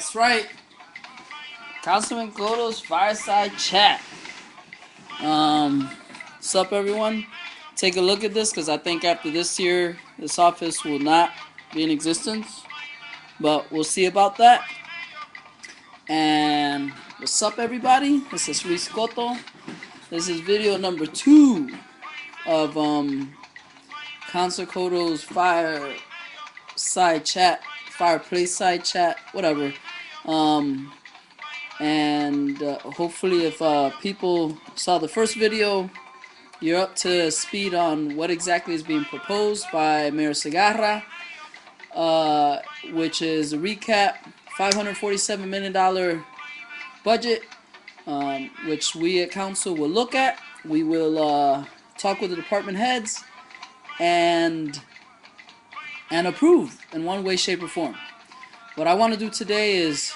That's right. Councilman Cotto's Fireside Chat. What's up, everyone? Take a look at this because I think after this year, this office will not be in existence. But we'll see about that. And what's up, everybody? This is Luis Cotto. This is video number 2 of Councilor Cotto's Fireside Chat, Fireplace Side Chat, whatever. Hopefully if people saw the first video, you're up to speed on what exactly is being proposed by Mayor Segarra, which is a recap, $547 million budget, which we at Council will look at. We will talk with the department heads and approve in one way, shape, or form. What I want to do today is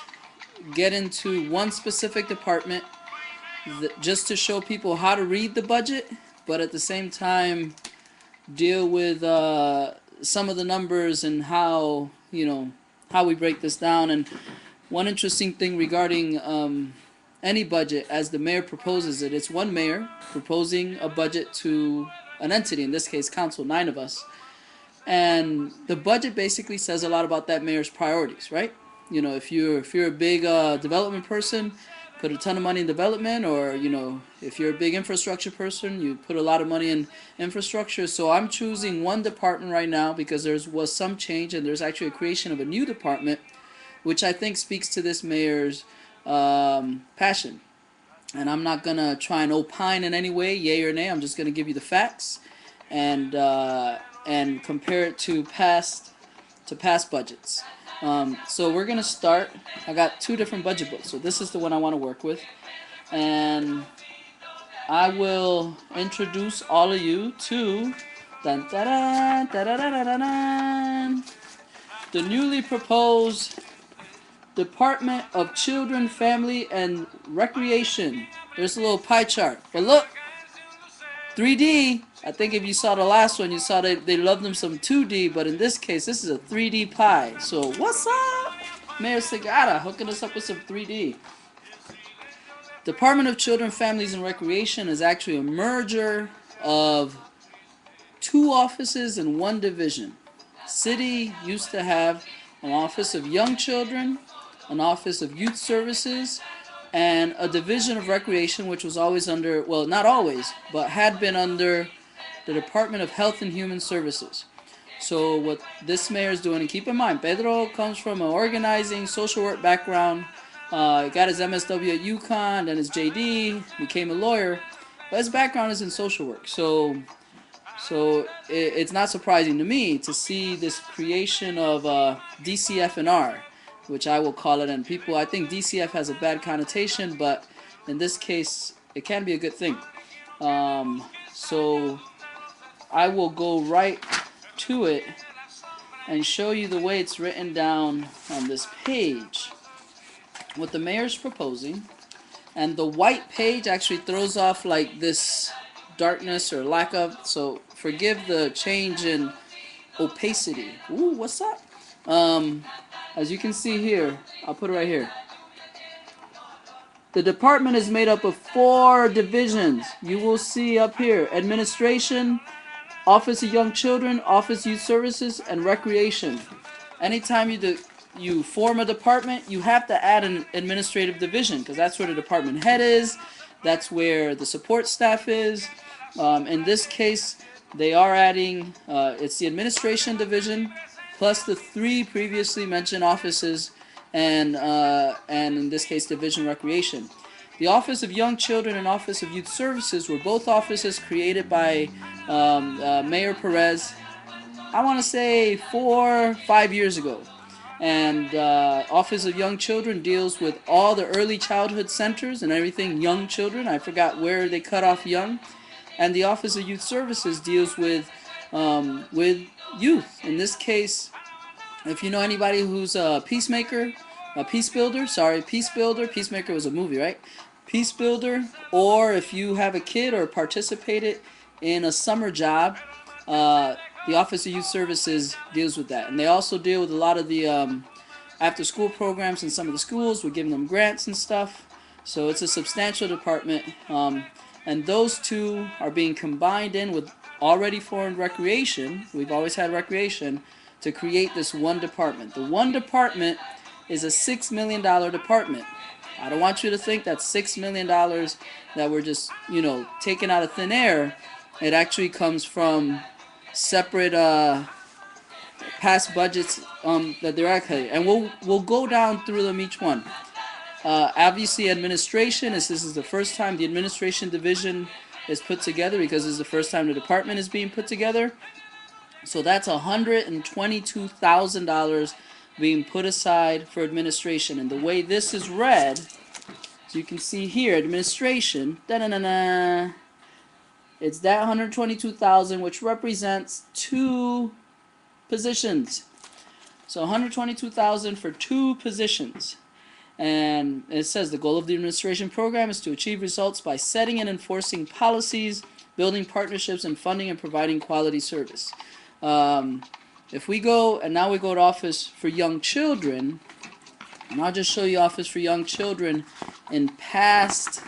get into one specific department just to show people how to read the budget, but at the same time deal with some of the numbers and how we break this down. And one interesting thing regarding any budget, as the mayor proposes it, it's one mayor proposing a budget to an entity, in this case council, 9 of us, and the budget basically says a lot about that mayor's priorities, right? You know, if you're a big development person, put a ton of money in development, or if you're a big infrastructure person, you put a lot of money in infrastructure. So I'm choosing one department right now because there was some change, and there's actually a creation of a new department, which I think speaks to this mayor's passion. And I'm not gonna try and opine in any way, yay or nay. I'm just gonna give you the facts and compare it to past budgets. So we're gonna start. I got 2 different budget books, so this is the one I want to work with, and I will introduce all of you to the newly proposed Department of Children, Family, and Recreation. There's a little pie chart, but look, 3D. I think if you saw the last one, you saw that they loved them some 2D, but in this case, this is a 3D pie. So what's up? Mayor Segarra hooking us up with some 3D. Department of Children, Families, and Recreation is actually a merger of 2 offices in 1 division. City used to have an Office of Young Children, an Office of Youth Services, and a Division of Recreation, which was always under, well, not always, but had been under the Department of Health and Human Services. So what this mayor is doing, and keep in mind, Pedro comes from an organizing social work background, got his MSW at UConn, then his JD, became a lawyer, but his background is in social work. So it's not surprising to me to see this creation of DCF&R, which I will call it. And people, I think DCF has a bad connotation, but in this case, it can be a good thing. So I will go right to it and show you the way it's written down on this page, what the mayor's proposing. And the white page actually throws off like this darkness or lack of, so forgive the change in opacity. Ooh, what's up? As you can see here, I'll put it right here. The department is made up of 4 divisions. You will see up here: Administration, Office of Young Children, Office of Youth Services, and Recreation. Anytime you form a department, you have to add an administrative division, because that's where the department head is, that's where the support staff is. In this case, they are adding, it's the administration division, plus the 3 previously mentioned offices, and in this case, Division Recreation. The Office of Young Children and Office of Youth Services were both offices created by Mayor Perez, I want to say 4 or 5 years ago. And Office of Young Children deals with all the early childhood centers and everything young children. I forgot where they cut off young. And the Office of Youth Services deals with youth. In this case, if you know anybody who's a peacemaker, a peace builder, Peacemaker was a movie, right? Peace builder, or if you have a kid or participated in a summer job, the Office of Youth Services deals with that. And they also deal with a lot of the after school programs in some of the schools. We're giving them grants and stuff. So it's a substantial department. And those two are being combined in with already formed recreation. We've always had recreation to create this one department. The one department is a $6 million department. I don't want you to think that $6 million that we're just, taking out of thin air. It actually comes from separate past budgets that they're actually, and we'll go down through them each one. Obviously, administration, this is the first time the administration division is put together, because this is the first time the department is being put together. So that's $122,000 being put aside for administration. And the way this is read, as you can see here, administration, it's that $122,000, which represents 2 positions. So $122,000 for 2 positions. And it says the goal of the administration program is to achieve results by setting and enforcing policies, building partnerships, and funding and providing quality service. If we go, and now we go to Office for Young Children, and I'll just show you Office for Young Children in past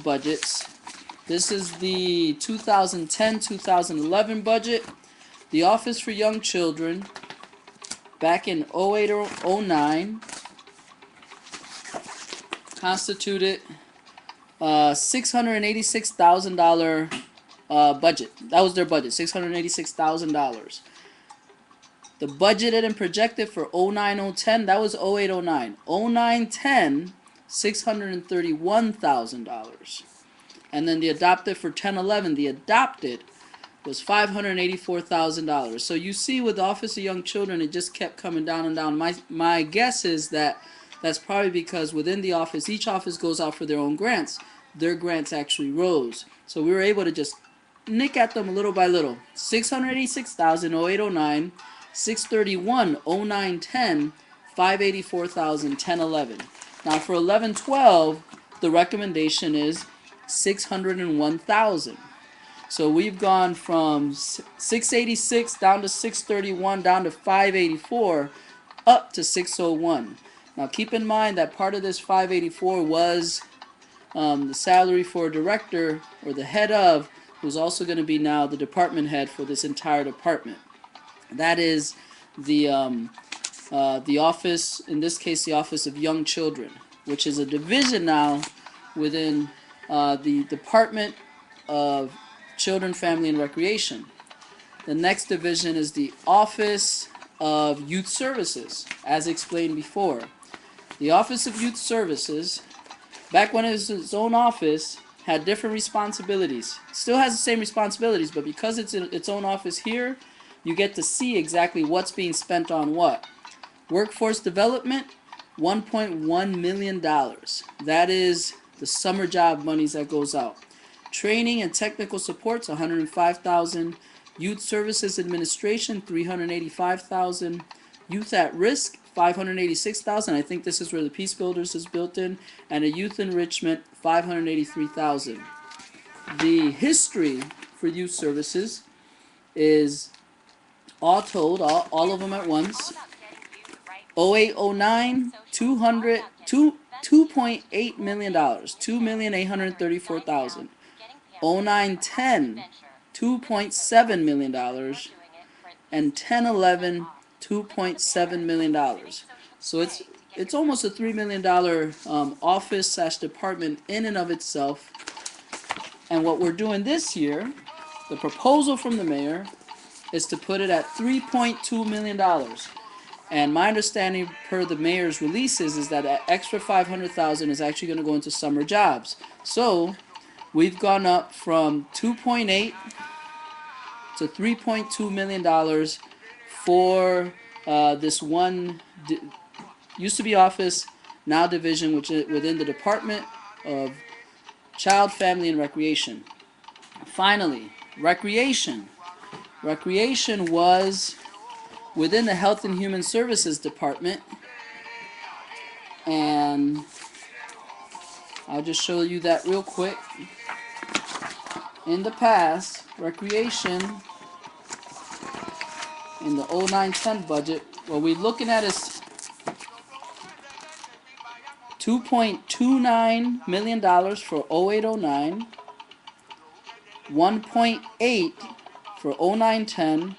budgets. This is the 2010-2011 budget. The Office for Young Children back in 08 or 09 constituted $686,000 budget. That was their budget, $686,000. The budgeted and projected for 09-010, that was 08-09. 09-10, $631,000. And then the adopted for 10-11, the adopted was $584,000. So you see, with the Office of Young Children, it just kept coming down and down. My guess is that that's probably because within the office, each office goes out for their own grants. Their grants actually rose. So we were able to just nick at them little by little. $686,000 08-09, $631,000 09-10, $584,000 10-11. Now for 11-12, the recommendation is $601,000. So we've gone from 686 down to 631 down to 584 up to 601. Now keep in mind that part of this 584 was the salary for a director, or the head of, who's also going to be now the department head for this entire department. That is the office, in this case the Office of Young Children, which is a division now within the Department of Children, Family, and Recreation. The next division is the Office of Youth Services, as explained before. The Office of Youth Services, back when it was its own office, had different responsibilities. Still has the same responsibilities, but because it's in its own office here, you get to see exactly what's being spent on what. Workforce development, $1.1 million. That is the summer job monies that goes out. Training and technical supports, $105,000. Youth Services Administration, $385,000. Youth at Risk, $586,000. I think this is where the Peace Builders is built in. And a Youth Enrichment, $583,000. The history for Youth Services is all told, all of them at once. 08-09, $2.8 million, $2,834,000. 09-10, $2.7 million, and 10-11, $2.7 million. So it's almost a $3 million office/department in and of itself. And what we're doing this year, the proposal from the mayor, is to put it at $3.2 million. And my understanding per the mayor's releases is that extra $500,000 is actually going to go into summer jobs. So we've gone up from 2.8 to $3.2 million for this one used to be office, now division, which is within the Department of Child, Family, and Recreation. Finally, recreation. Recreation was within the Health and Human Services Department, and I'll just show you that real quick. In the past, recreation in the 09-10 budget what we're looking at is $2.29 million for 0809, 1.8 for 0910,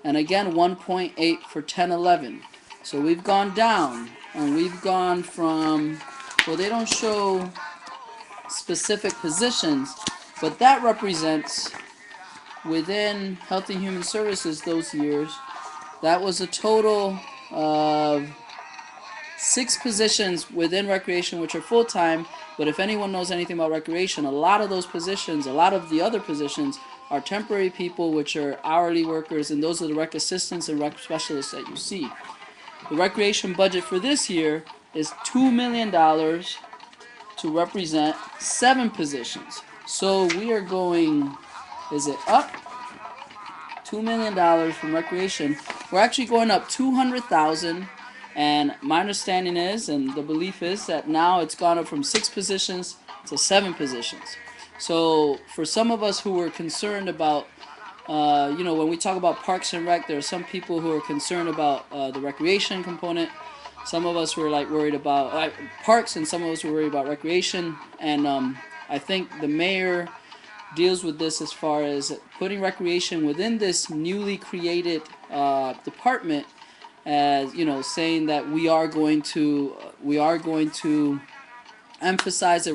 and again 1.8 for 1011. So we've gone down, and we've gone from, well, they don't show specific positions, but that represents within Health and Human Services those years, that was a total of 6 positions within recreation which are full-time. But if anyone knows anything about recreation, a lot of those positions, a lot of the other positions are temporary people which are hourly workers, and those are the rec assistants and rec specialists that you see. The recreation budget for this year is $2 million to represent 7 positions. So we are going, is it up? $2 million from recreation. We're actually going up $200,000, and my understanding is, and the belief is, that now it's gone up from 6 positions to 7 positions. So for some of us who were concerned about, when we talk about Parks and Rec, there are some people who are concerned about the recreation component. Some of us were worried about parks, and some of us were worried about recreation. And I think the mayor deals with this as far as putting recreation within this newly created department, as saying that we are going to emphasize that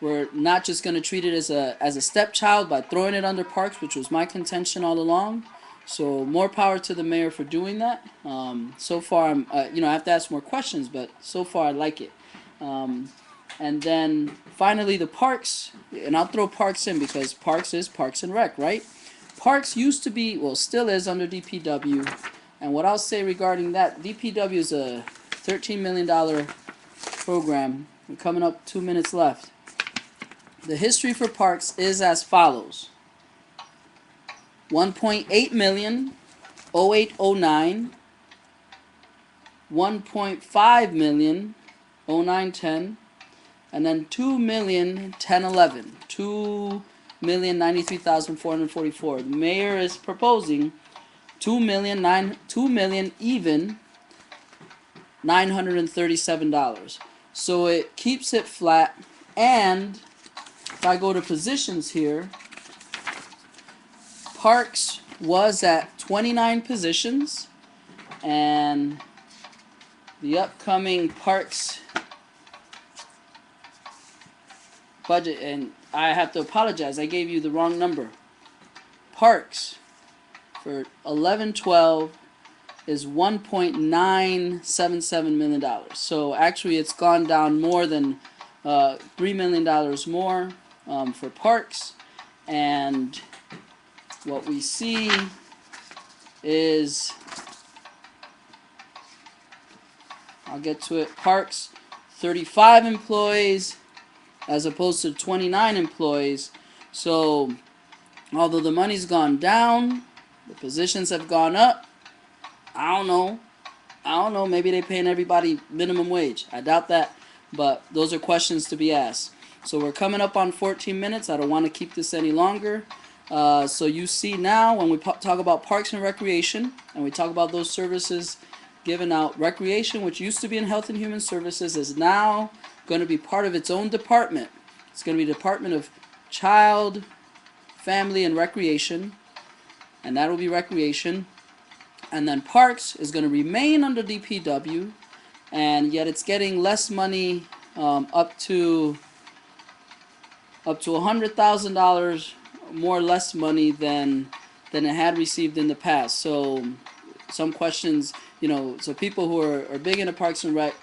we're not just going to treat it as a stepchild by throwing it under parks, which was my contention all along. So more power to the mayor for doing that. So far, I'm I have to ask more questions, but so far I like it. And then finally the parks, and I'll throw parks in because parks is Parks and Rec, right? Parks used to be, well, still is under DPW. And what I'll say regarding that, DPW is a $13 million program. We're coming up 2 minutes left. The history for parks is as follows: 1.8 million 0809, 1.5 million 0910, and then 2 million 1011, 2,093,444. The mayor is proposing 2 million even $937. So it keeps it flat. And if I go to positions here, Parks was at 29 positions, and the upcoming Parks budget, and I have to apologize, I gave you the wrong number. Parks for 11-12 is $1.977 million. So actually it's gone down more than $3 million more for parks. And what we see is, I'll get to it, parks 35 employees as opposed to 29 employees. So although the money's gone down, the positions have gone up. I don't know, maybe they're paying everybody minimum wage. I doubt that, but those are questions to be asked. So we're coming up on 14 minutes. I don't want to keep this any longer. So you see now, when we talk about Parks and Recreation, and we talk about those services given out, recreation, which used to be in Health and Human Services, is now going to be part of its own department. It's going to be Department of Child, Family, and Recreation, and that will be recreation. And then Parks is going to remain under DPW, and yet it's getting less money, up to $100,000 more less money than it had received in the past. So some questions, so people who are big into Parks and Rec,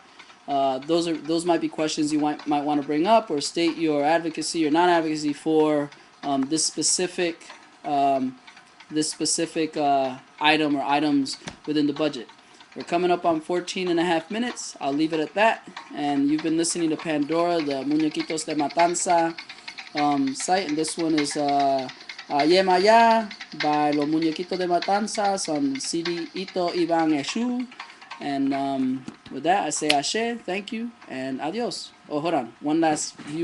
those might be questions you might want to bring up, or state your advocacy or non-advocacy for this specific item or items within the budget. We're coming up on 14.5 minutes. I'll leave it at that. And you've been listening to Pandora, the Muñequitos de Matanza site, and this one is Yemaya by Los Muñequitos de Matanzas on CD Ito Iban Eshu. And with that, I say Ashe, thank you, and adios. Oh, hold on, one last view.